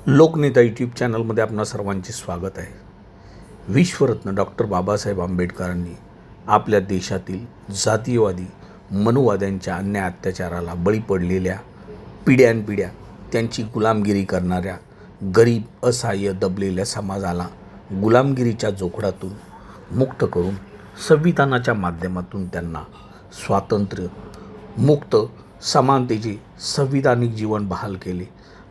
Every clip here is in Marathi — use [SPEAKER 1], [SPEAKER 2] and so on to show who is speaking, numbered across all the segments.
[SPEAKER 1] लोकनेता यूट्यूब चॅनलमध्ये आपणा सर्वांचे स्वागत आहे। विश्वरत्न डॉक्टर बाबासाहेब आंबेडकरांनी आपल्या देशातील जातीयवादी मनुवाद्यांच्या अन्याय अत्याचाराला बळी पडलेल्या पिढ्यानपिढ्या त्यांची गुलामगिरी करणाऱ्या गरीब असहाय्य दबलेल्या समाजाला गुलामगिरीच्या जोखडातून मुक्त करून संविधानाच्या माध्यमातून त्यांना स्वातंत्र्य मुक्त समानतेचे संविधानिक जीवन बहाल केले।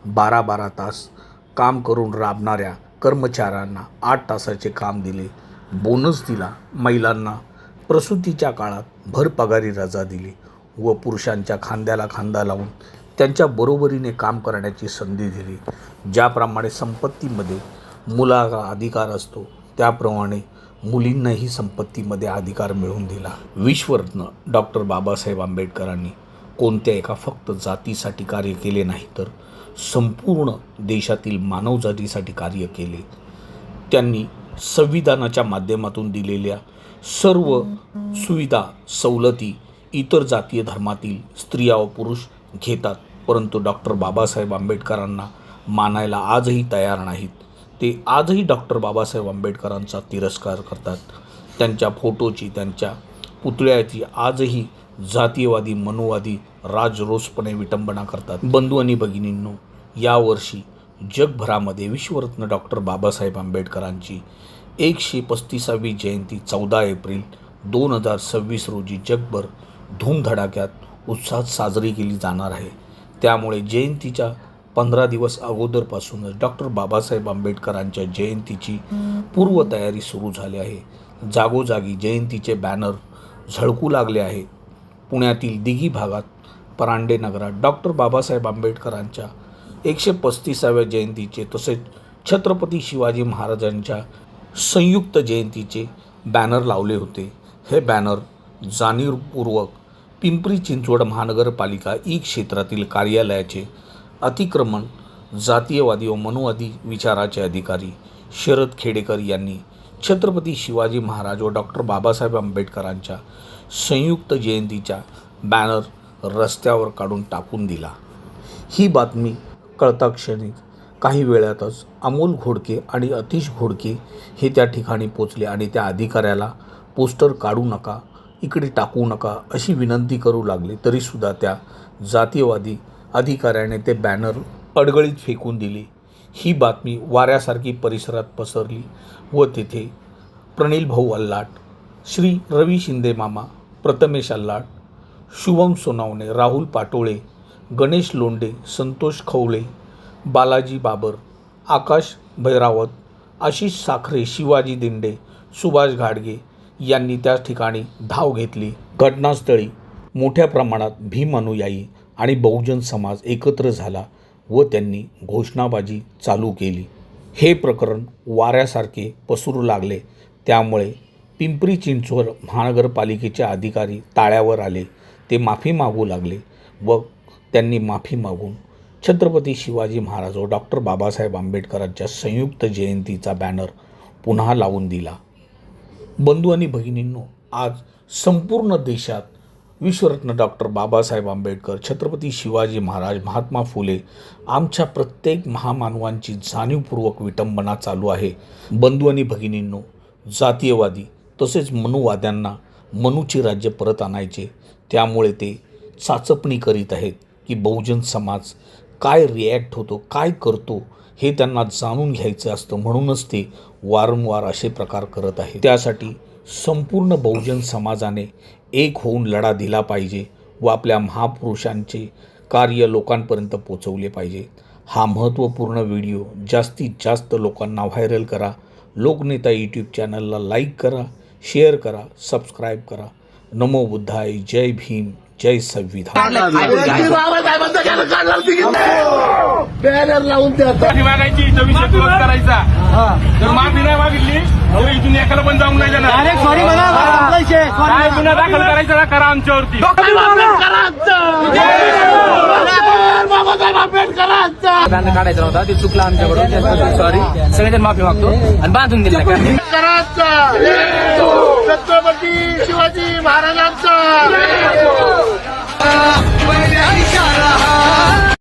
[SPEAKER 1] 12-12 तास काम करून राबणाऱ्या कर्मचाऱ्यांना 8 तासाचे काम दिले, बोनस दिला, महिलांना प्रसूतीच्या काळात भरपगारी रजा दिली व पुरुषांच्या खांद्याला खांदा लावून त्यांच्या बरोबरीने काम करण्याची संधी दिली। ज्याप्रमाणे संपत्तीमध्ये मुलाला अधिकार असतो त्याप्रमाणे मुलींनाही संपत्तीमध्ये अधिकार मिळवून दिला। विश्वरत्न डॉक्टर बाबासाहेब आंबेडकरांनी कोणत्या एका फक्त जातीसाठी कार्य केले नाही तर संपूर्ण देशातील मानवजातीसाठी कार्य केले। त्यांनी संविधानाच्या माध्यमातून दिलेल्या सर्व सुविधा सवलती इतर जातीय धर्मातील स्त्रिया व पुरुष घेतात, परंतु डॉक्टर बाबासाहेब आंबेडकरांना मानायला आजही तयार नाहीत। ते आजही डॉक्टर बाबासाहेब आंबेडकरांचा तिरस्कार करतात। त्यांच्या फोटोची, त्यांच्या पुतळ्याची आजही जातीयवादी मनुवादी राजरोसपणे विटंबना करतात। बंधू आणि भगिनींनो, यावर्षी जगभरामध्ये विश्वरत्न डॉक्टर बाबासाहेब आंबेडकरांची 135वी जयंती 14 एप्रिल 2026 रोजी जगभर धूमधडाक्यात उत्साहात साजरी केली जाणार आहे। त्यामुळे जयंतीच्या 15 दिवस अगोदरपासूनच डॉक्टर बाबासाहेब आंबेडकरांच्या जयंतीची पूर्वतयारी सुरू झाली आहे। जागोजागी जयंतीचे बॅनर झळकू लागले आहे। पुण्यातील दिघी भागात परांडे नगरात डॉक्टर बाबासाहेब आंबेडकरांच्या 135व्या जयंतीचे तसेच छत्रपती शिवाजी महाराजांच्या संयुक्त जयंतीचे बॅनर लावले होते। हे बॅनर जाणीवपूर्वक पिंपरी चिंचवड महानगरपालिका ई क्षेत्रातील कार्यालयाचे अतिक्रमण जातीयवादी व मनुवादी विचाराचे अधिकारी शरद खेडेकर यांनी छत्रपती शिवाजी महाराज व डॉक्टर बाबासाहेब आंबेडकरांच्या संयुक्त जयंतीचा बॅनर रस्त्यावर काढून टाकून दिला। ही बातमी कळताक्षणी काही वेळातच अमोल घोडके आणि अतिश घोडके हे त्या ठिकाणी पोचले आणि त्या अधिकाऱ्याला पोस्टर काढू नका, इकडे टाकू नका अशी विनंती करू लागले, तरीसुद्धा त्या जातीयवादी अधिकाऱ्याने ते बॅनर अडगळीत फेकून दिले। ही बातमी वाऱ्यासारखी परिसरात पसरली व तेथे प्रणिल भाऊ अल्लाट, श्री रवी शिंदे मामा, प्रथमेश अल्लाट, शुभम सोनावणे, राहुल पाटोळे, गणेश लोंढे, संतोष खवळे, बालाजी बाबर, आकाश भैरावत, आशिष साखरे, शिवाजी दिंडे, सुभाष घाडगे यांनी त्या ठिकाणी धाव घेतली। घटनास्थळी मोठ्या प्रमाणात भीम अनुयायी आणि बहुजन समाज एकत्र झाला व त्यांनी घोषणाबाजी चालू केली। हे प्रकरण वाऱ्यासारखे पसरू लागले, त्यामुळे पिंपरी चिंचवड महानगरपालिकेचे अधिकारी ताळ्यावर आले। ते माफी मागू लागले व त्यांनी माफी मागून छत्रपती शिवाजी महाराज व डॉक्टर बाबासाहेब आंबेडकरांच्या संयुक्त जयंतीचा बॅनर पुन्हा लावून दिला। बंधू आणि भगिनींनो, आज संपूर्ण देशात विश्वरत्न डॉक्टर बाबासाहेब आंबेडकर, छत्रपती शिवाजी महाराज, महात्मा फुले आमच्या प्रत्येक महामानवांची जाणीवपूर्वक विटंबना चालू आहे। बंधू आणि भगिनींनो, जातीयवादी तसेच मनुवाद्यांना मनुचे राज्य परत आणायचे, त्यामुळे ते चाचपणी करीत आहेत की बहुजन समाज काय रिॲक्ट होतो, काय करतो हे त्यांना जाणून घ्यायचं असतं, म्हणूनच ते वारंवार असे प्रकार करत आहेत। त्यासाठी संपूर्ण बहुजन समाजाने एक होऊन लढा दिला पाहिजे व आपल्या महापुरुषांचे कार्य लोकांपर्यंत पोचवले पाहिजे। हा महत्त्वपूर्ण व्हिडिओ जास्तीत जास्त लोकांना व्हायरल करा। लोकनेता यूट्यूब चॅनलला लाईक करा, शेअर करा, सबस्क्राईब करा। नमो बुद्धाय, जय भीम, जय संविधान।
[SPEAKER 2] बॅनर लावून
[SPEAKER 3] माफी मागायची, विषय क्लोज करायचा। जर माफी नाही मागितली तर इथून एकाला पण जाऊन नाही जाणार।
[SPEAKER 2] सॉरी म्हणा,
[SPEAKER 3] काय गुन्हा दाखल करायचा ना करा आमच्यावरती।
[SPEAKER 2] बॅनर काढायचा नव्हता, ते चुकलं आमच्याकडून, सॉरी। सगळेजण माफी मागतो आणि बांधून दिलं छत्रपती शिवाजी महाराजांचा